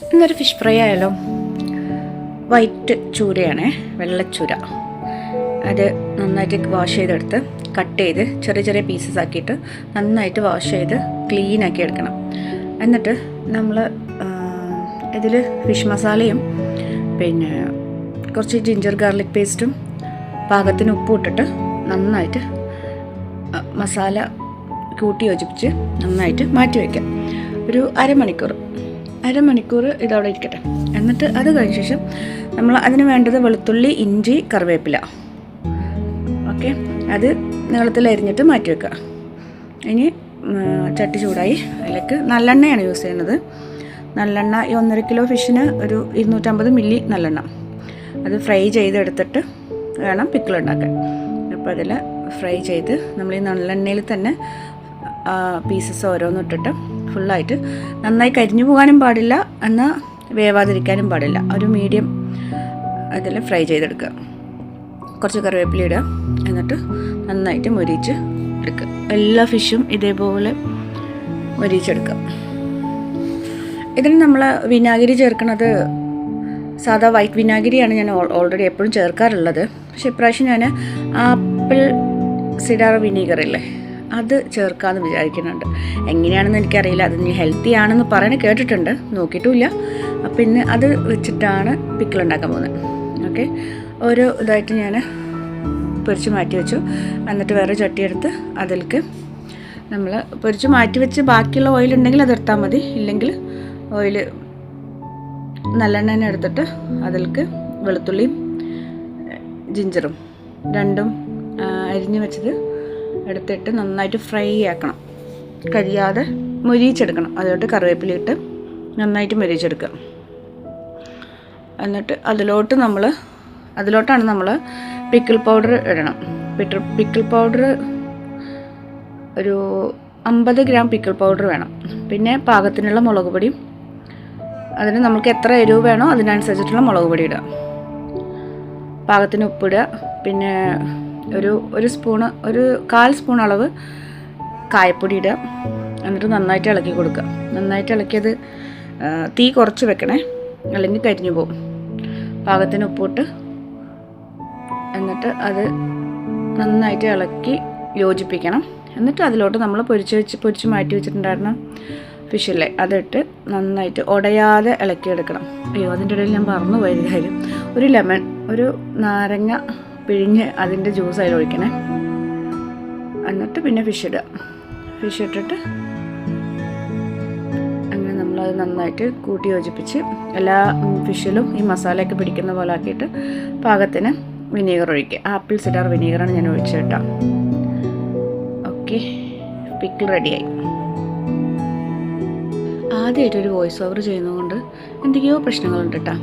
ഇന്നൊരു fish fry ആയാലോ. White ചൂരയാണേ, വെള്ളച്ചൂര. അത് നന്നായിട്ട് വാഷ് ചെയ്തെടുത്ത് കട്ട് ചെയ്ത് ചെറിയ ചെറിയ പീസസ് ആക്കിയിട്ട് നന്നായിട്ട് വാഷ് ചെയ്ത് ക്ലീനാക്കി എടുക്കണം. എന്നിട്ട് നമ്മൾ ഇതിൽ ഫിഷ് മസാലയും പിന്നെ കുറച്ച് ജിഞ്ചർ ഗാർലിക് പേസ്റ്റും പാകത്തിന് ഉപ്പും ഇട്ടിട്ട് നന്നായിട്ട് മസാല കൂട്ടി യോജിപ്പിച്ച് നന്നായിട്ട് മാറ്റി വയ്ക്കാം. ഒരു അരമണിക്കൂർ ഇതവിടെ ഇരിക്കട്ടെ. എന്നിട്ട് അത് കഴിഞ്ഞ ശേഷം നമ്മൾ അതിന് വേണ്ടത് വെളുത്തുള്ളി, ഇഞ്ചി, കറിവേപ്പില. ഓക്കെ, അത് നീളത്തിൽ അരിഞ്ഞിട്ട് മാറ്റി വെക്കുക. ഇനി ചട്ടി ചൂടായി അതിലേക്ക് നല്ലെണ്ണയാണ് യൂസ് ചെയ്യുന്നത്. നല്ലെണ്ണ ഈ 1.5 കിലോ ഫിഷിന് ഒരു 250 മില്ലി നല്ലെണ്ണ. അത് ഫ്രൈ ചെയ്തെടുത്തിട്ട് വേണം പിക്കിൾ ഉണ്ടാക്കാൻ. അപ്പോൾ അതിൽ ഫ്രൈ ചെയ്ത് നമ്മൾ ഈ നല്ലെണ്ണയിൽ തന്നെ പീസസ് ഓരോന്നിട്ടിട്ട് ഫുള്ളായിട്ട് നന്നായി കരിഞ്ഞു പോകാനും പാടില്ല, എന്നാൽ വേവാതിരിക്കാനും പാടില്ല. ഒരു മീഡിയം അതിൽ ഫ്രൈ ചെയ്തെടുക്കുക. കുറച്ച് കറിവേപ്പില ഇടുക. എന്നിട്ട് നന്നായിട്ട് മൊരിച്ച് എടുക്കുക. എല്ലാ ഫിഷും ഇതേപോലെ മൊരിച്ചെടുക്കുക. ഇതിന് നമ്മൾ വിനാഗിരി ചേർക്കുന്നത് സാധാ വൈറ്റ് വിനാഗിരിയാണ് ഞാൻ ഓൾറെഡി എപ്പോഴും ചേർക്കാറുള്ളത്. പക്ഷേ ഇപ്രാവശ്യം ഞാൻ ആപ്പിൾ സിഡാർ വിനീഗർ ഇല്ലേ, അത് ചേർക്കാമെന്ന് വിചാരിക്കുന്നുണ്ട്. എങ്ങനെയാണെന്ന് എനിക്കറിയില്ല. അത് നീ ഹെൽത്തി ആണെന്ന് പറയുന്നത് കേട്ടിട്ടുണ്ട്, നോക്കിയിട്ടുമില്ല. അപ്പം ഇന്ന് അത് വെച്ചിട്ടാണ് പിക്കിൾ ഉണ്ടാക്കാൻ പോകുന്നത്. ഓക്കെ, ഓരോ ഇതായിട്ട് ഞാൻ പൊരിച്ച് മാറ്റി വെച്ചു. എന്നിട്ട് വേറെ ചട്ടിയെടുത്ത് അതിലേക്ക് നമ്മൾ പൊരിച്ച് മാറ്റി വെച്ച് ബാക്കിയുള്ള ഓയിൽ ഉണ്ടെങ്കിൽ അതെടുത്താൽ മതി. ഇല്ലെങ്കിൽ ഓയിൽ നല്ലെണ്ണ എടുത്തിട്ട് അതിലേക്ക് വെളുത്തുള്ളിയും ജിഞ്ചറും രണ്ടും അരിഞ്ഞ് വെച്ചത് എടുത്തിട്ട് നന്നായിട്ട് ഫ്രൈ ആക്കണം. കരിയാതെ മൊരിച്ചെടുക്കണം. അതുകൊണ്ട് കറിവേപ്പില ഇട്ട് നന്നായിട്ട് മൊരിച്ചെടുക്കുക. എന്നിട്ട് അതിലോട്ടാണ് നമ്മൾ പിക്കിൾ പൗഡർ ഇടണം. പിക്കിൾ പൗഡർ ഒരു 50 ഗ്രാം പിക്കിൾ പൗഡർ വേണം. പിന്നെ പാകത്തിനുള്ള മുളക് പൊടിയും, അതിന് നമുക്ക് എത്ര എരിവ് വേണോ അതിനനുസരിച്ചിട്ടുള്ള മുളക് പൊടി ഇടുക. പാകത്തിന് ഉപ്പിടുക. പിന്നെ ഒരു സ്പൂണ്, ഒരു 1/4 സ്പൂൺ അളവ് കായപ്പൊടി ഇടുക. എന്നിട്ട് നന്നായിട്ട് ഇളക്കി കൊടുക്കുക. നന്നായിട്ട് ഇളക്കിയത് തീ കുറച്ച് വെക്കണേ, അല്ലെങ്കിൽ കരിഞ്ഞു പോകും. പാകത്തിന് ഉപ്പിട്ട് എന്നിട്ട് അത് നന്നായിട്ട് ഇളക്കി യോജിപ്പിക്കണം. എന്നിട്ട് അതിലോട്ട് നമ്മൾ പൊരിച്ച് മാറ്റി വെച്ചിട്ടുണ്ടായിരുന്ന ഫിഷില്ലേ അതിട്ട് നന്നായിട്ട് ഉടയാതെ ഇളക്കിയെടുക്കണം. അയ്യോ, അതിൻ്റെ ഇടയിൽ ഞാൻ മറന്നു പോയൊരു കാര്യം. ഒരു ലെമൺ, ഒരു നാരങ്ങ പിഴിഞ്ഞ് അതിൻ്റെ ജ്യൂസ് അതിൽ ഒഴിക്കണേ. എന്നിട്ട് പിന്നെ ഫിഷ് ഇട്ടിട്ട് അങ്ങനെ നമ്മളത് നന്നായിട്ട് കൂട്ടി യോജിപ്പിച്ച് എല്ലാ ഫിഷിലും ഈ മസാലയൊക്കെ പിടിക്കുന്ന പോലെ ആക്കിയിട്ട് പാകത്തിന് വിനീഗർ ഒഴിക്കുക. ആപ്പിൾ സിഡാർ വിനീഗറാണ് ഞാൻ ഒഴിച്ചത് കേട്ടോ. ഓക്കെ, പിക്കിൾ റെഡിയായി. ആദ്യമായിട്ടൊരു വോയിസ് ഓവർ ചെയ്യുന്നതുകൊണ്ട് എന്തൊക്കെയോ പ്രശ്നങ്ങളുണ്ട് കേട്ടോ.